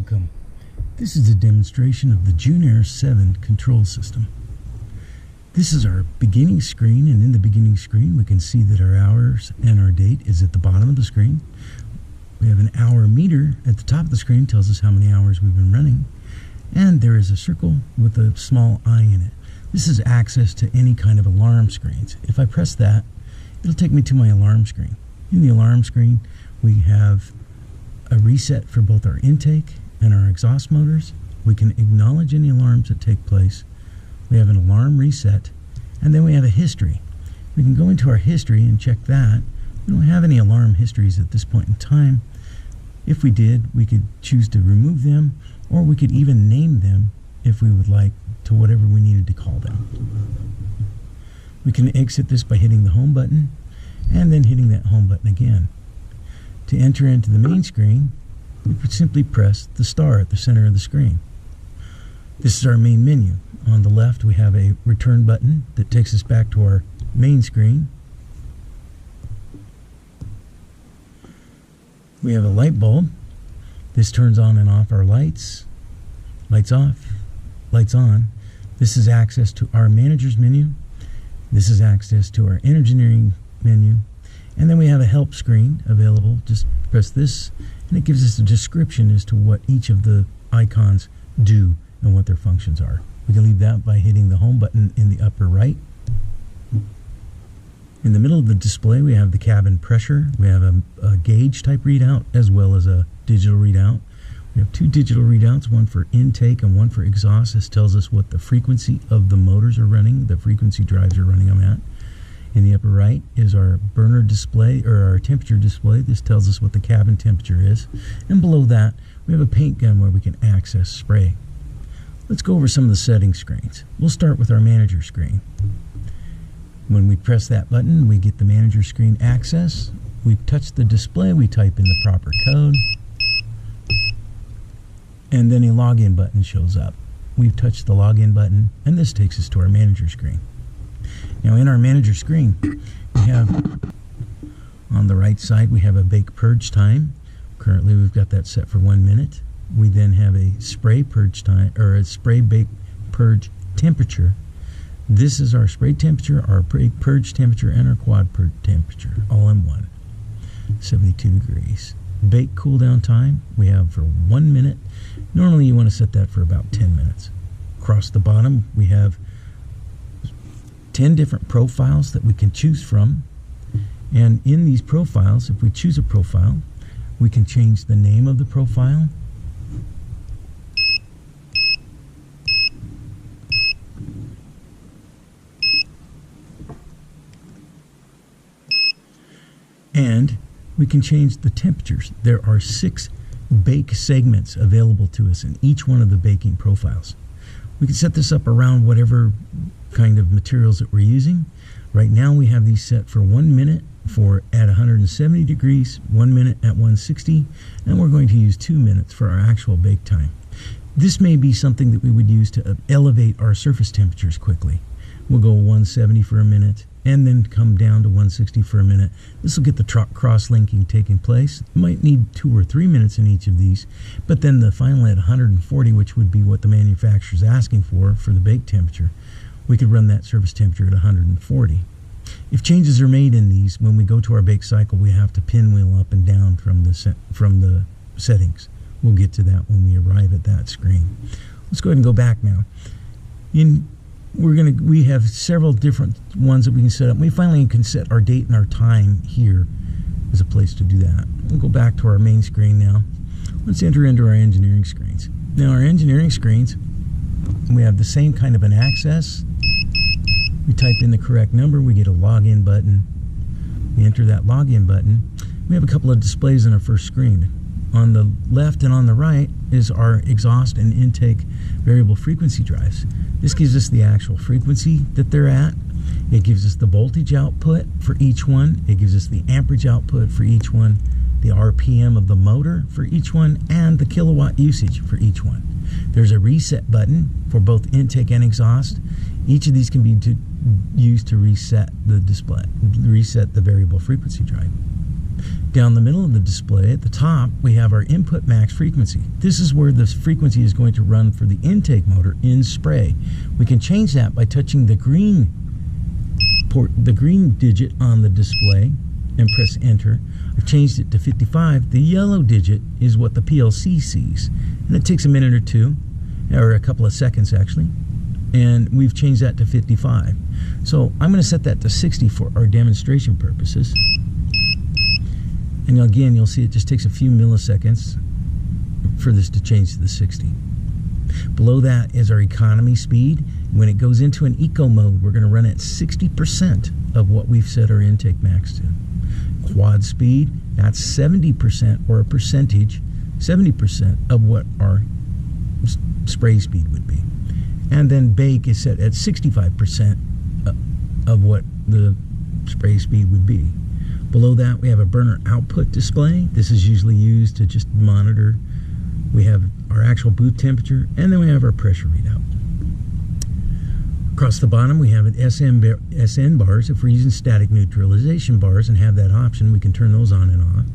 Welcome. This is a demonstration of the Junair 7 control system. This is our beginning screen, and in the beginning screen we can see that our hours and our date is at the bottom of the screen. We have an hour meter at the top of the screen, tells us how many hours we've been running, and there is a circle with a small eye in it. This is access to any kind of alarm screens. If I press that, it'll take me to my alarm screen. In the alarm screen we have a reset for both our intake and our exhaust motors. We can acknowledge any alarms that take place. We have an alarm reset, and then we have a history. We can go into our history and check that. We don't have any alarm histories at this point in time. If we did, we could choose to remove them, or we could even name them if we would like to whatever we needed to call them. We can exit this by hitting the home button and then hitting that home button again. To enter into the main screen, we would simply press the star at the center of the screen. This is our main menu. On the left we have a return button that takes us back to our main screen. We have a light bulb. This turns on and off our lights. Lights off, lights on. This is access to our manager's menu. This is access to our engineering menu. And then we have a help screen available. Just press this and it gives us a description as to what each of the icons do and what their functions are. We can leave that by hitting the home button in the upper right. In the middle of the display we have the cabin pressure. We have a gauge type readout as well as a digital readout. We have two digital readouts, one for intake and one for exhaust. This tells us what the frequency of the motors are running, the frequency drives are running them at. In the upper right is our burner display, or our temperature display. This tells us what the cabin temperature is. And below that, we have a paint gun where we can access spray. Let's go over some of the settings screens. We'll start with our manager screen. When we press that button, we get the manager screen access. We touch the display, we type in the proper code, and then a login button shows up. We've touched the login button, and this takes us to our manager screen. Now in our manager screen, we have on the right side, we have a bake purge time. Currently we've got that set for 1 minute. We then have a spray purge time, or a spray bake purge temperature. This is our spray temperature, our bake purge temperature, and our quad purge temperature, all in one. 72 degrees. Bake cool down time we have for 1 minute. Normally you want to set that for about 10 minutes. Across the bottom we have 10 different profiles that we can choose from, and in these profiles, if we choose a profile, we can change the name of the profile, and we can change the temperatures. There are 6 bake segments available to us in each one of the baking profiles. We can set this up around whatever kind of materials that we're using. Right now we have these set for 1 minute at 170 degrees, 1 minute at 160, and we're going to use 2 minutes for our actual bake time. This may be something that we would use to elevate our surface temperatures quickly. We'll go 170 for a minute and then come down to 160 for a minute. This will get the cross-linking taking place. You might need 2 or 3 minutes in each of these, but then the final at 140, which would be what the manufacturer is asking for the bake temperature, we could run that surface temperature at 140. If changes are made in these, when we go to our bake cycle, we have to pinwheel up and down from the settings. We'll get to that when we arrive at that screen. Let's go ahead and go back now. We have several different ones that we can set up. We finally can set our date and our time here as a place to do that. We'll go back to our main screen now. Let's enter into our engineering screens. Now our engineering screens, we have the same kind of an access. We type in the correct number, we get a login button. We enter that login button. We have a couple of displays on our first screen. On the left and on the right is our exhaust and intake variable frequency drives. This gives us the actual frequency that they're at. It gives us the voltage output for each one. It gives us the amperage output for each one, the RPM of the motor for each one, and the kilowatt usage for each one. There's a reset button for both intake and exhaust. Each of these can be used to reset the display, reset the variable frequency drive. Down the middle of the display at the top, we have our input max frequency. This is where the frequency is going to run for the intake motor in spray. We can change that by touching the green digit on the display and press enter. I've changed it to 55. The yellow digit is what the PLC sees. And it takes a minute or two, or a couple of seconds actually. And we've changed that to 55. So I'm going to set that to 60 for our demonstration purposes. And again, you'll see it just takes a few milliseconds for this to change to the 60. Below that is our economy speed. When it goes into an eco mode, we're going to run at 60% of what we've set our intake max to. Quad speed, that's 70% or a percentage, 70% of what our spray speed would be. And then bake is set at 65% of what the spray speed would be. Below that, we have a burner output display. This is usually used to just monitor. We have our actual booth temperature, and then we have our pressure readout. Across the bottom, we have an SN bars. If we're using static neutralization bars and have that option, we can turn those on and off.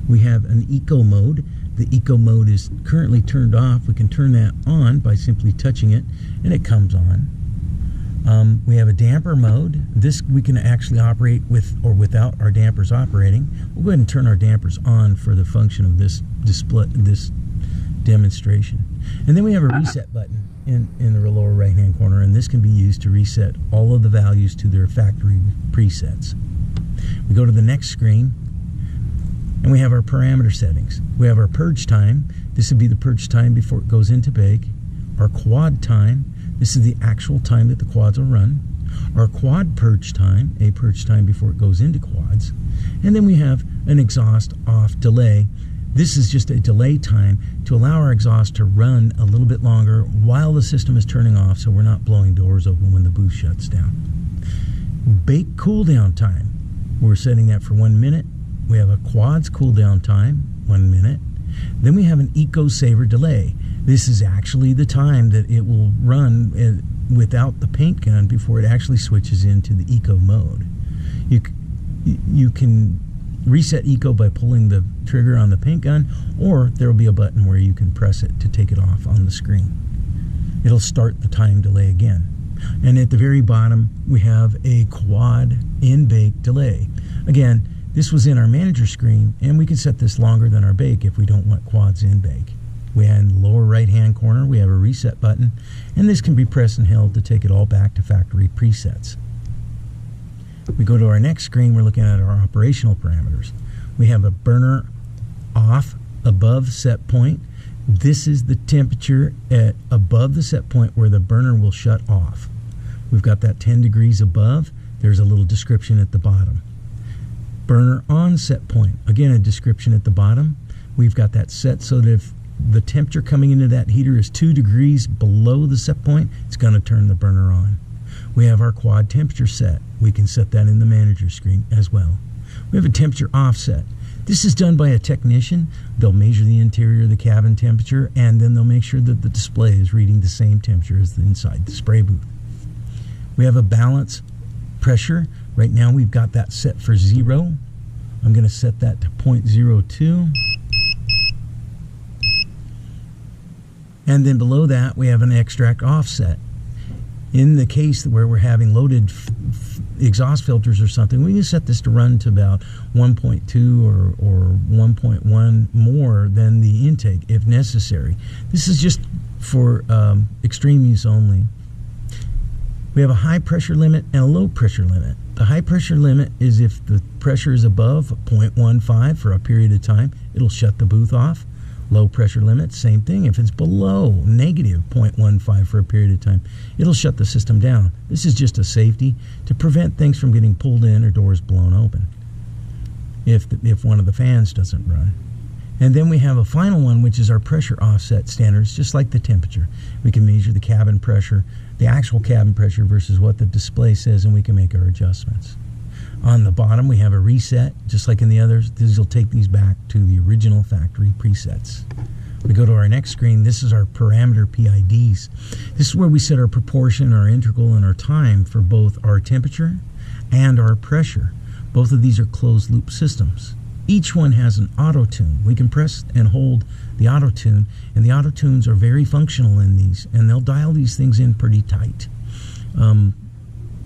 We have an eco mode. The eco mode is currently turned off. We can turn that on by simply touching it, and it comes on. We have a damper mode. This we can actually operate with or without our dampers operating. We'll go ahead and turn our dampers on for the function of this display, this demonstration. And then we have a reset button in the lower right hand corner, and this can be used to reset all of the values to their factory presets. We go to the next screen, and we have our parameter settings. We have our purge time. This would be the purge time before it goes into bake. Our quad time. This is the actual time that the quads will run. Our quad purge time, a purge time before it goes into quads. And then we have an exhaust off delay. This is just a delay time to allow our exhaust to run a little bit longer while the system is turning off, so we're not blowing doors open when the booth shuts down. Bake cool down time. We're setting that for 1 minute. We have a quads cool down time, 1 minute. Then we have an eco saver delay. This is actually the time that it will run without the paint gun before it actually switches into the eco mode. You can reset eco by pulling the trigger on the paint gun, or there will be a button where you can press it to take it off on the screen. It'll start the time delay again. And at the very bottom, we have a quad in bake delay. Again, this was in our manager screen, and we can set this longer than our bake if we don't want quads in bake. In the lower right hand corner, we have a reset button, and this can be pressed and held to take it all back to factory presets. We go to our next screen, we're looking at our operational parameters. We have a burner off above set point. This is the temperature at above the set point where the burner will shut off. We've got that 10 degrees above. There's a little description at the bottom. Burner on set point. Again, a description at the bottom. We've got that set so that if the temperature coming into that heater is 2 degrees below the set point, it's going to turn the burner on. We have our quad temperature set. We can set that in the manager screen as well. We have a temperature offset. This is done by a technician. They'll measure the interior of the cabin temperature, and then they'll make sure that the display is reading the same temperature as the inside the spray booth. We have a balance pressure. Right now we've got that set for 0. I'm going to set that to 0.02. And then below that, we have an extract offset. In the case where we're having loaded exhaust filters or something, we can set this to run to about 1.2 or 1.1 more than the intake if necessary. This is just for extreme use only. We have a high pressure limit and a low pressure limit. The high pressure limit is if the pressure is above 0.15 for a period of time, it'll shut the booth off. Low pressure limit, same thing. If it's below negative 0.15 for a period of time, it'll shut the system down. This is just a safety to prevent things from getting pulled in or doors blown open if one of the fans doesn't run. And then we have a final one, which is our pressure offset standards, just like the temperature. We can measure the cabin pressure, the actual cabin pressure versus what the display says, and we can make our adjustments. On the bottom, we have a reset, just like in the others. This will take these back to the original factory presets. We go to our next screen. This is our parameter PIDs. This is where we set our proportion, our integral, and our time for both our temperature and our pressure. Both of these are closed loop systems. Each one has an auto tune. We can press and hold the auto tune, and the auto tunes are very functional in these, and they'll dial these things in pretty tight.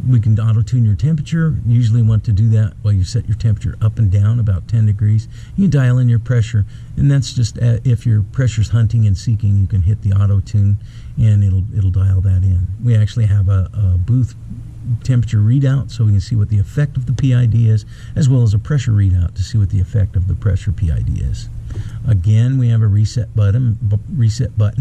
We can auto tune your temperature. You usually want to do that while you set your temperature up and down about 10 degrees. You can dial in your pressure, and that's just if your pressure's hunting and seeking, you can hit the auto tune and it'll dial that in. We actually have a booth temperature readout so we can see what the effect of the PID is, as well as a pressure readout to see what the effect of the pressure PID is. Again, we have a reset button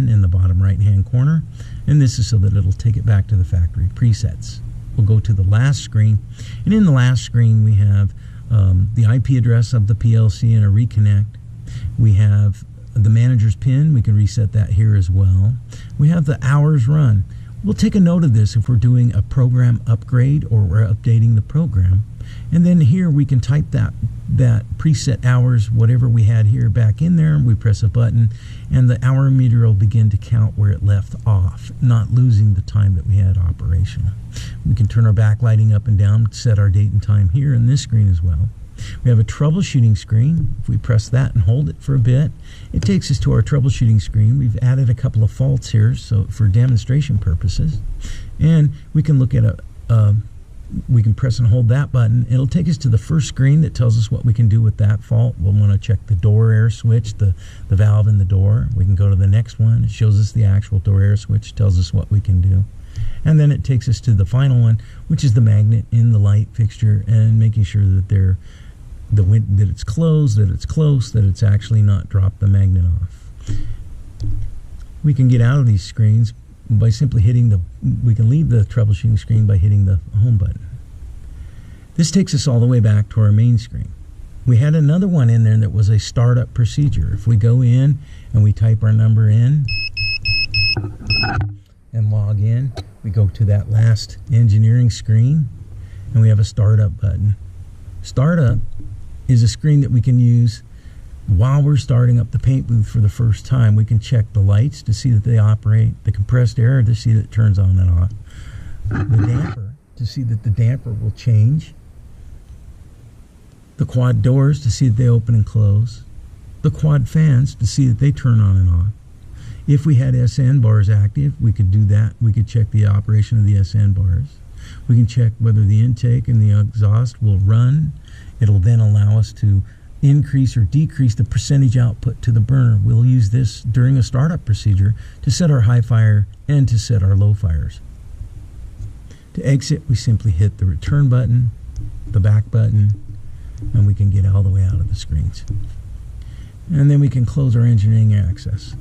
in the bottom right hand corner, and this is so that it'll take it back to the factory presets. We'll go to the last screen, and in the last screen we have the IP address of the PLC and a reconnect. We have the manager's pin. We can reset that here as well. We have the hours run. We'll take a note of this if we're doing a program upgrade or we're updating the program. And then here we can type that preset hours, whatever we had here, back in there. We press a button and the hour meter will begin to count where it left off, not losing the time that we had operational. We can turn our backlighting up and down, set our date and time here in this screen as well. We have a troubleshooting screen. If we press that and hold it for a bit, it takes us to our troubleshooting screen. We've added a couple of faults here so for demonstration purposes. And we can look at we can press and hold that button. It'll take us to the first screen that tells us what we can do with that fault. We'll want to check the door air switch, the valve in the door. We can go to the next one. It shows us the actual door air switch, tells us what we can do. And then it takes us to the final one, which is the magnet in the light fixture, and making sure that that it's closed, that it's close, that it's actually not dropped the magnet off. We can get out of these screens by simply hitting we can leave the troubleshooting screen by hitting the home button. This takes us all the way back to our main screen. We had another one in there that was a startup procedure. If we go in and we type our number in and log in, we go to that last engineering screen and we have a startup button. Startup is a screen that we can use while we're starting up the paint booth for the first time. We can check the lights to see that they operate, the compressed air to see that it turns on and off, the damper to see that the damper will change, the quad doors to see that they open and close, the quad fans to see that they turn on and off. If we had SN bars active, we could do that. We could check the operation of the SN bars. We can check whether the intake and the exhaust will run. It'll then allow us to increase or decrease the percentage output to the burner. We'll use this during a startup procedure to set our high fire and to set our low fires. To exit, we simply hit the return button, the back button, and we can get all the way out of the screens. And then we can close our engineering access.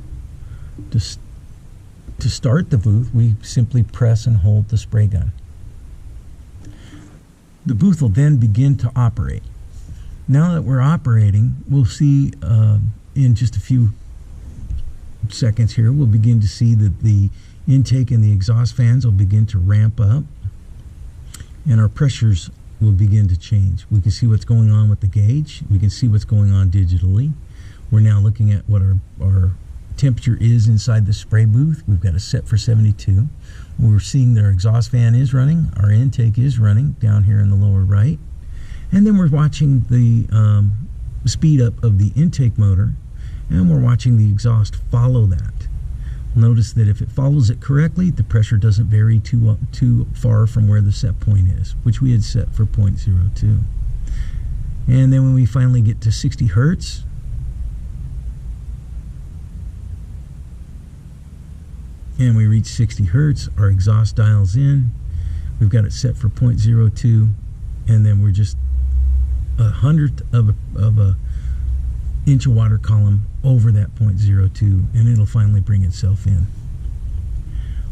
To start the booth, we simply press and hold the spray gun. The booth will then begin to operate. Now that we're operating, we'll see in just a few seconds here, we'll begin to see that the intake and the exhaust fans will begin to ramp up and our pressures will begin to change. We can see what's going on with the gauge. We can see what's going on digitally. We're now looking at what our temperature is inside the spray booth. We've got it set for 72. We're seeing that our exhaust fan is running, our intake is running down here in the lower right. And then we're watching the speed up of the intake motor, and we're watching the exhaust follow that. Notice that if it follows it correctly, the pressure doesn't vary too far from where the set point is, which we had set for 0.02. And then when we finally get to 60 hertz, and we reach 60 hertz, our exhaust dials in. We've got it set for 0.02, and then we're just 1/100th of a inch of water column over that 0.02, and it'll finally bring itself in.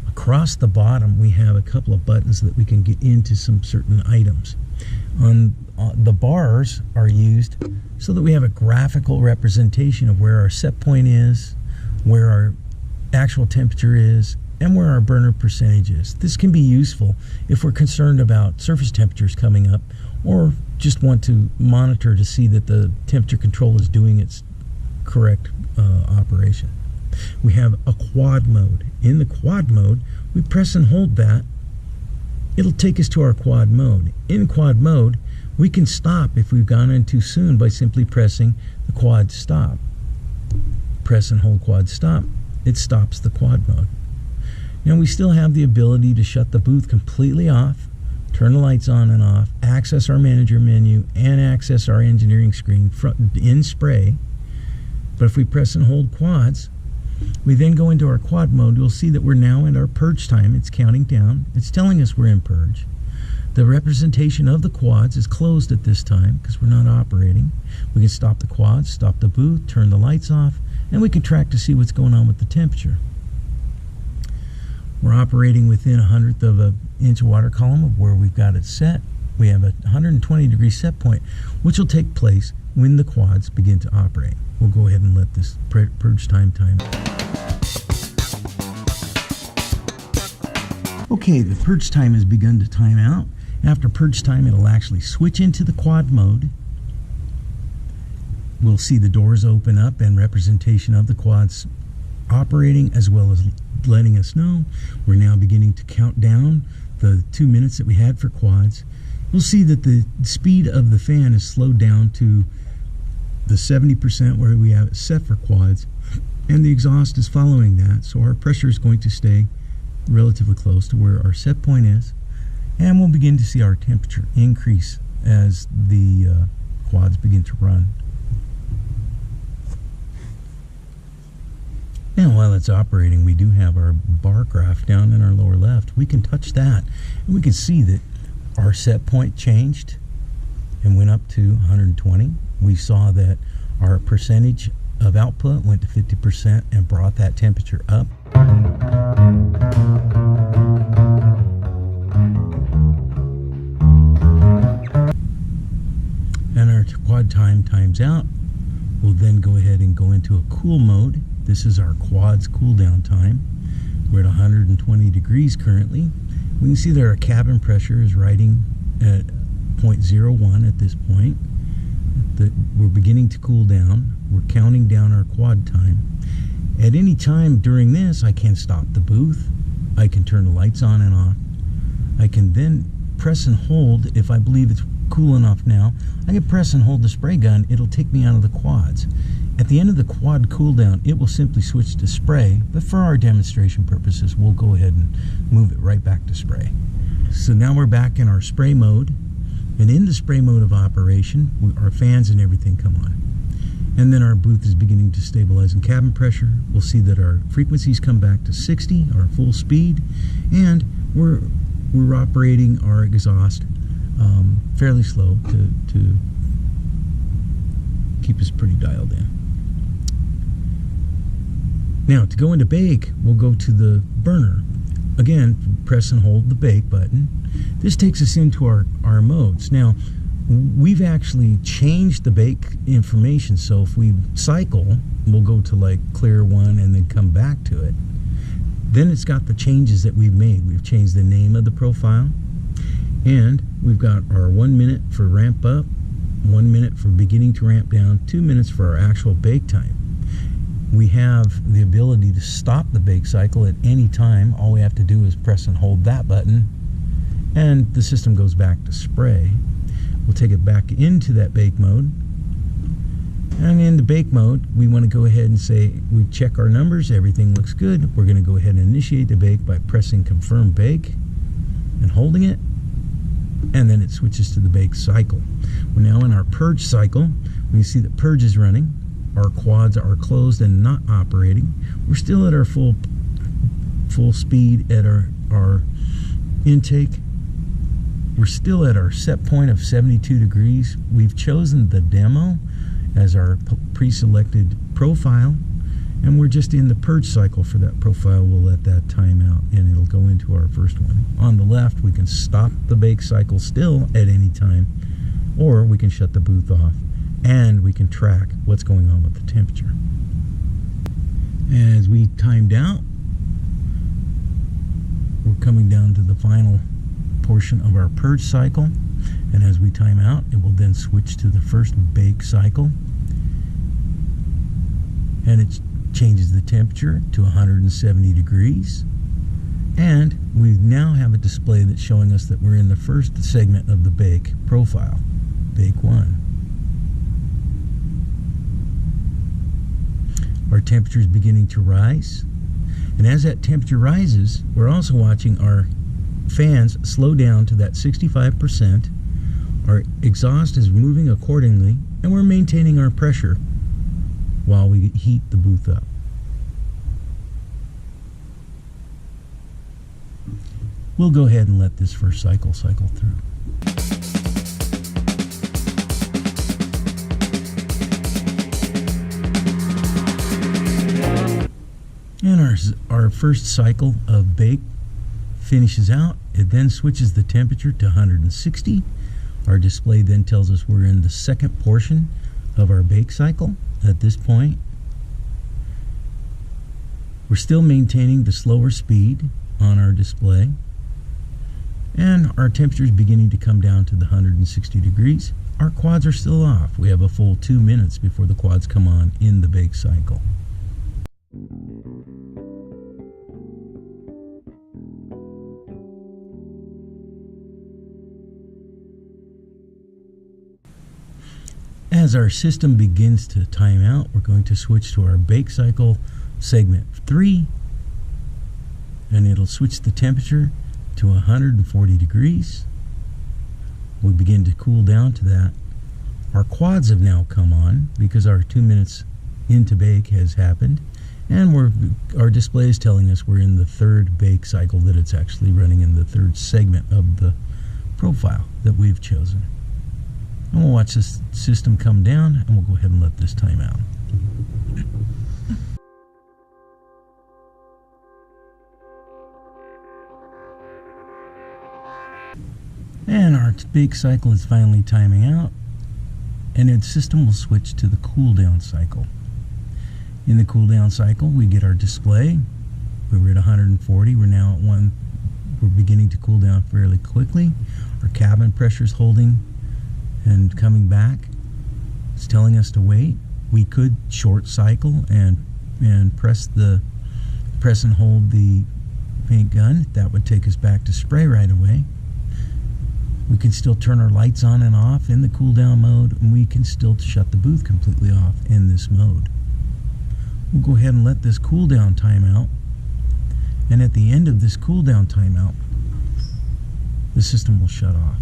Across the bottom, we have a couple of buttons that we can get into some certain items. The bars are used so that we have a graphical representation of where our set point is, where our actual temperature is, and where our burner percentage is. This can be useful if we're concerned about surface temperatures coming up, or just want to monitor to see that the temperature control is doing its correct operation. We have a quad mode. In the quad mode, we press and hold that. It'll take us to our quad mode. In quad mode, We can stop if we've gone in too soon by simply pressing the quad stop. Press and hold quad stop. It stops the quad mode. Now we still have the ability to shut the booth completely off, turn the lights on and off, access our manager menu, and access our engineering screen in spray. But if we press and hold quads, we then go into our quad mode. You'll see that we're now in our purge time. It's counting down. It's telling us we're in purge. The representation of the quads is closed at this time because we're not operating. We can stop the quads, stop the booth, turn the lights off, and we can track to see what's going on with the temperature. We're operating within 1/100th of an inch water column of where we've got it set. We have a 120-degree set point, which will take place when the quads begin to operate. We'll go ahead and let this purge time Okay, the purge time has begun to time out. After purge time, it'll actually switch into the quad mode. We'll see the doors open up and representation of the quads operating, as well as letting us know we're now beginning to count down the 2 minutes that we had for quads. We'll see that the speed of the fan is slowed down to the 70% where we have it set for quads, and the exhaust is following that, so our pressure is going to stay relatively close to where our set point is, and we'll begin to see our temperature increase as the quads begin to run. Now while it's operating, we do have our bar graph down in our lower left. We can touch that and we can see that our set point changed and went up to 120. We saw that our percentage of output went to 50% and brought that temperature up. And our quad time times out. We'll then go ahead and go into a cool mode. This is our quads cool down time. We're at 120 degrees currently. We can see that our cabin pressure is riding at 0.01 at this point. That we're beginning to cool down. We're counting down our quad time. At any time during this, I can stop the booth. I can turn the lights on and off. I can then press and hold. If I believe it's cool enough now, I can press and hold the spray gun. It'll take me out of the quads. At the end of the quad cool down, it will simply switch to spray, but for our demonstration purposes, we'll go ahead and move it right back to spray. So now we're back in our spray mode, and in the spray mode of operation, our fans and everything come on. And then our booth is beginning to stabilize in cabin pressure. We'll see that our frequencies come back to 60, our full speed, and we're operating our exhaust fairly slow to keep us pretty dialed in. Now to go into bake, we'll go to the burner. Again, press and hold the bake button. This takes us into our modes. Now, we've actually changed the bake information, so if we cycle, we'll go to like clear one and then come back to it. Then it's got the changes that we've made. We've changed the name of the profile, and we've got our 1 minute for ramp up, 1 minute for beginning to ramp down, 2 minutes for our actual bake time. We have the ability to stop the bake cycle at any time. All we have to do is press and hold that button, and the system goes back to spray. We'll take it back into that bake mode. And in the bake mode, we want to go ahead and say, we check our numbers, everything looks good. We're going to go ahead and initiate the bake by pressing confirm bake and holding it, and then it switches to the bake cycle. We're now in our purge cycle. We see that purge is running. Our quads are closed and not operating. We're still at our full speed at our intake. We're still at our set point of 72 degrees. We've chosen the demo as our pre-selected profile, and we're just in the purge cycle for that profile. We'll let that time out and it'll go into our first one. On the left, we can stop the bake cycle still at any time, or we can shut the booth off, and we can track what's going on with the temperature. As we timed out, we're coming down to the final portion of our purge cycle, and as we time out, it will then switch to the first bake cycle, and it changes the temperature to 170 degrees, and we now have a display that's showing us that we're in the first segment of the bake profile. bake 1. Our temperature is beginning to rise, and as that temperature rises, we're also watching our fans slow down to that 65%. Our exhaust is moving accordingly, and we're maintaining our pressure while we heat the booth up. We'll go ahead and let this first cycle through. And our first cycle of bake finishes out. It then switches the temperature to 160. Our display then tells us we're in the second portion of our bake cycle at this point. We're still maintaining the slower speed on our display, and our temperature is beginning to come down to the 160 degrees. Our quads are still off. We have a full 2 minutes before the quads come on in the bake cycle. As our system begins to time out, we're going to switch to our bake cycle segment 3, and it'll switch the temperature to 140 degrees. We begin to cool down to that. Our quads have now come on because our 2 minutes into bake has happened, and our display is telling us we're in the third bake cycle, that it's actually running in the third segment of the profile that we've chosen. And we'll watch this system come down, and we'll go ahead and let this time out. And our bake cycle is finally timing out, and the system will switch to the cool down cycle. In the cool down cycle, we get our display. We were at 140. We're now at 1. We're beginning to cool down fairly quickly. Our cabin pressure is holding and coming back. It's telling us to wait. We could short cycle and press and hold the paint gun. That would take us back to spray right away. We can still turn our lights on and off in the cool down mode, and we can still shut the booth completely off in this mode. We'll go ahead and let this cool down timeout, and at the end of this cool down timeout, the system will shut off.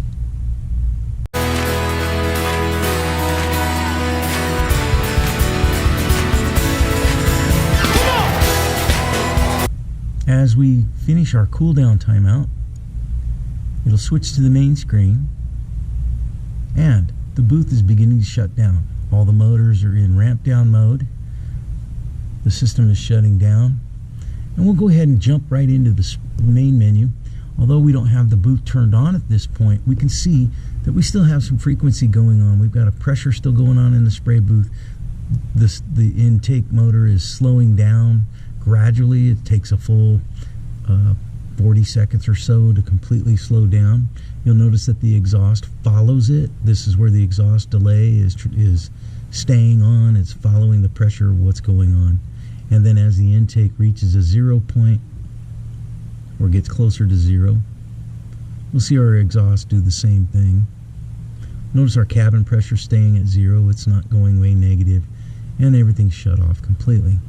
As we finish our cool down timeout, it'll switch to the main screen, and the booth is beginning to shut down. All the motors are in ramp down mode. The system is shutting down, and we'll go ahead and jump right into the main menu. Although we don't have the booth turned on at this point, we can see that we still have some frequency going on. We've got a pressure still going on in the spray booth. The intake motor is slowing down gradually. It takes a full 40 seconds or so to completely slow down. You'll notice that the exhaust follows it. This is where the exhaust delay is staying on. It's following the pressure of what's going on. And then as the intake reaches a 0 point or gets closer to 0, we'll see our exhaust do the same thing. Notice our cabin pressure staying at 0. It's not going way negative, and everything's shut off completely.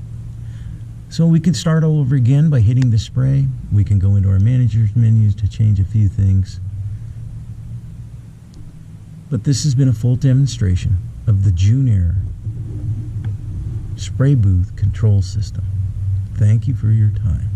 So we can start all over again by hitting the spray. We can go into our manager's menus to change a few things. But this has been a full demonstration of the Junair spray booth control system. Thank you for your time.